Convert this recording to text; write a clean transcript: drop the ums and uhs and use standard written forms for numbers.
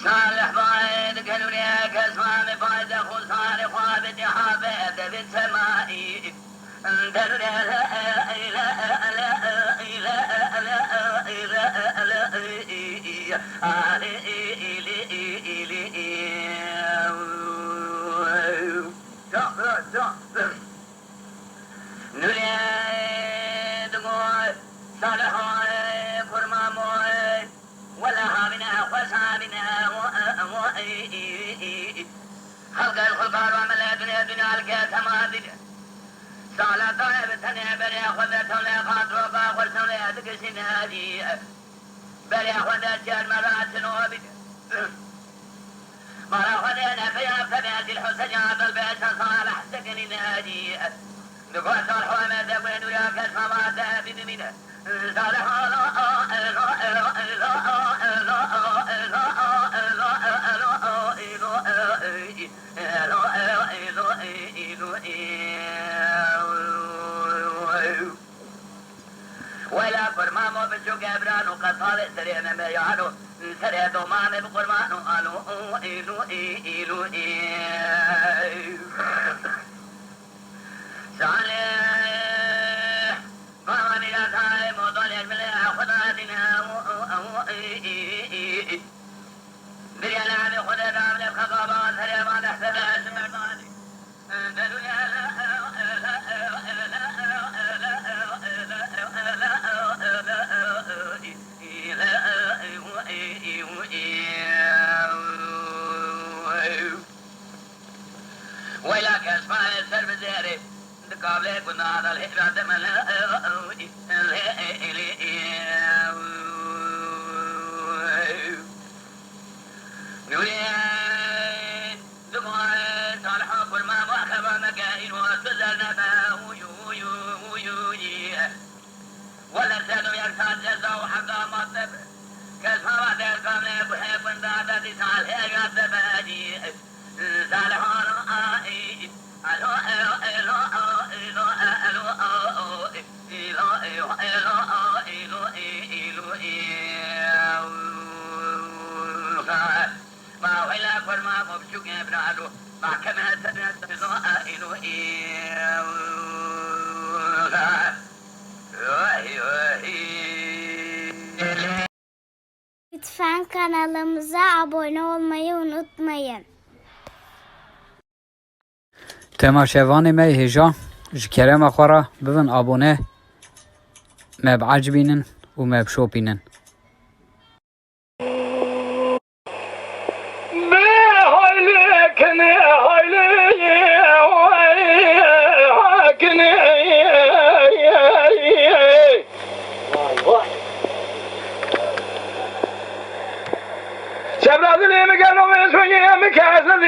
صالح بايد قالوا لي كسوان بايد اخو صالح وابد حافظ بالسماء قالوا لي لا خلق الخلقار وعمل الدنيا الدنيا الكاتم هذه سالا طالب ثانية بل يأخذ لي خاطر وباخر سولي تكسين هذه بل يأخذ الجال مرات وبد مرا خذينا فيها فبيت الحسن عطى البيت صالح سكن هذه بقوة الحوامة وين وياك السماء بدمنا صالح ولا قرمامو بشوك ابرانو قصال سرينا ما يعانو سريدو مامي بقرمانو قالو إلو صالح قامني لا تاي موضوع المليا خدادنا بريانا عمي خداد عمي بخطابات سريا ما نحسب اسمعني ويلاك اسمع السرب زيري قابل كنا هذا الهجرة دملا نورين دموع صالحا كل ما واخب مكائن وسزلنا ولا سادوا يرسال جزاو حقا مطب كسما وعدل قامل بحيب اندادة صالح يغذب هدي صالحان آئي ما ويلا فرما مبشوك ابنادو ما كما سنت إلو Lütfen kanalımıza abone olmayı unutmayın. تماشاواني مي هجا جكرم اخورا ببن ابونه ما بعجبينن وما بشوبينن شباب اللي مكانهم يسوي مكاسب